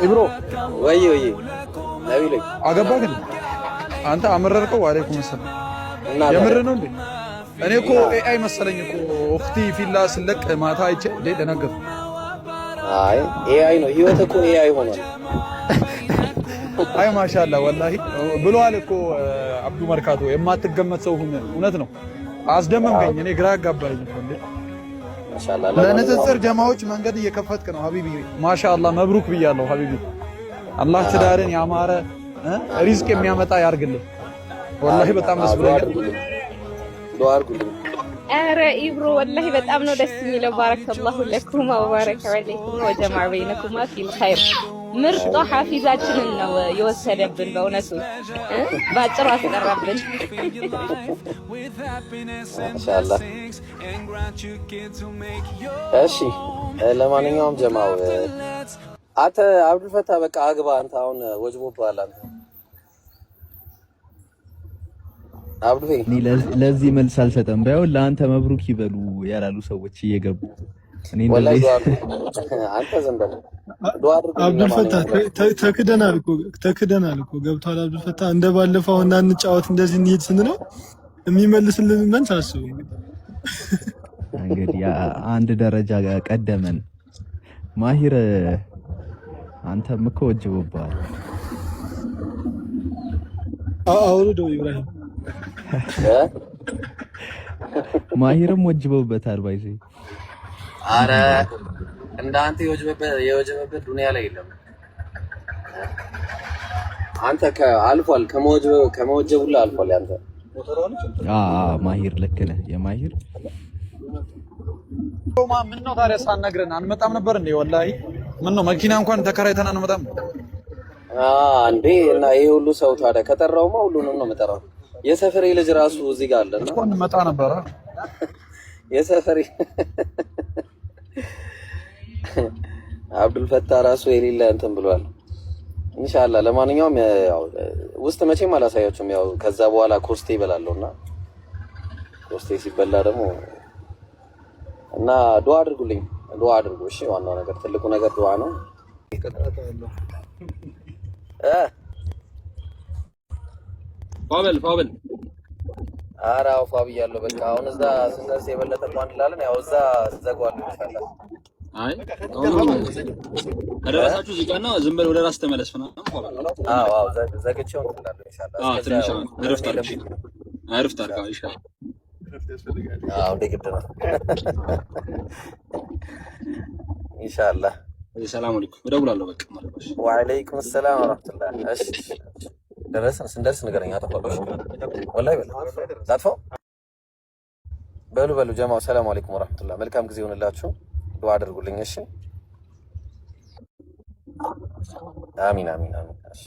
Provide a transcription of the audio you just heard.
ኢብሮ ወይ ነብይ አገባህ ግን አንተ አመረርከው። ወአለይኩም ሰላም። የምር ነው እንዴ? እኔ እኮ ኤአይ መሰለኝ እኮ ኡክቲ ፊላ ስለቅ ማታ አይቼ እንዴ ደነገጥኩ። አይ ኤአይ ነው ህይወት እኮ ኤአይ ሆኗል። አይ ማሻአላ ወላሂ ብሏል እኮ አብዱ መርካቶ የማትገመት ሰው ሁን። እውነት ነው። አስደመምከኝ። እኔ ግራ አጋባኝ እኮ እንዴ። ማሻአላ ለንጽጽር ጀማዎች መንገድ እየከፈትክ ነው ሀቢቢ። ማሻአላ መብሩክ ብያለሁ ሀቢቢ። አላህ ትዳርን ያማረ ሪዝቅ የሚያመጣ ያርግልህ። ወላሂ በጣም ደስ ብሎኛል። ዱአ አድርጉልኝ። ኧረ ኢብሮ ወላሂ በጣም ነው ደስ የሚለው። ባረከላሁ ለኩማ ወባረከ ዐለይኩማ ወጀመዐ በይነኩማ ፊል ኸይር። ምርጧ ሐፊዛችንን ነው የወሰደብን። በእውነቱ ባጭሩ አስቀረብን። ኢንሻአላህ። እሺ ለማንኛውም ጀማው አንተ አብዱል ፈታህ በቃ አግባ። አንተ አሁን ወጅቦብሃል አንተ አብዱ። እኔ ለዚህ መልስ አልሰጠም። ባይሆን ለአንተ መብሩክ ይበሉ ያላሉ ሰዎች እየገቡ እኔ እንደዚህ አንተ ዝም በል ዱአ አድርግ። አብዱል ፈታህ ተክደናል እኮ ገብቷል። አብዱል ፈታህ እንደ ባለፈው እና እንጫወት እንደዚህ እንሂድ ስንለው የሚመልስልን መልስ አስቡ። እንግዲህ አንድ ደረጃ ቀደመን። ማሂር አንተም እኮ ወጅቦብሃል። አውርደው ኢብራሂም ማሂርም ወጅቦበታል። ባይዘ አረ እንዳንተ የወጀበበት ዱንያ ላይ የለም። አንተ አልፏል፣ ከመወጀቡ ላይ አልፏል። አንተ ማሂር ልክ ነህ። የማሂር ምን ነው ታዲያ ሳትነግረን አንመጣም ነበር እንዴ? ወላሂ ምን ነው መኪና እንኳን ተከራይተን አንመጣም እንዴ? እና ይሄ ሁሉ ሰው ታዲያ ከጠራውማ ሁሉንም ነው የምጠራው። የሰፈሬ ልጅ ራሱ እዚህ ጋር አለና እኮ እንመጣ ነበር። የሰፈሬ አብዱል ፈታህ ራሱ የሌለ እንትን ብሏል። ኢንሻአላህ ለማንኛውም ያው ውስጥ መቼም አላሳያችሁም። ያው ከዛ በኋላ ኮስቴ ይበላለውና ኮስቴ ሲበላ ደግሞ እና ዱአ አድርጉልኝ፣ ዱአ አድርጉ። እሺ ዋናው ነገር ትልቁ ነገር ዱአ ነው። ፋብል ኧረ አውፋ ብያለሁ። በቃ አሁን እዛ ስንደርስ የበለጠ እንኳን እንላለን። ያው እዛ ዘጓል ኢንሻአላህ። አይ አደረሳችሁ እዚህ ጋር ነው። ዝም በል ወደ ራስ ተመለስ ነው። አዎ ዘግቼው እንላለን ኢንሻአላህ። ትንሽ እረፍት አድርግ። እረፍት አድርግ ኢንሻአላህ። ግድ ነው ኢንሻአላህ። ሰላም አለይኩም እደውላለሁ። በቃ ማለት ነው። ወአለይኩም ሰላም ወራህመቱላህ። እሺ ስንደርስ ንገረኝ። አጠፋለሁ ወላሂ ላጥፋው። በሉ ጀማው ሰላም አለይኩም ወራህመቱላህ። መልካም ጊዜ ይሁንላችሁ። ዱአ አድርጉልኝ። እሺ አሚን። እሺ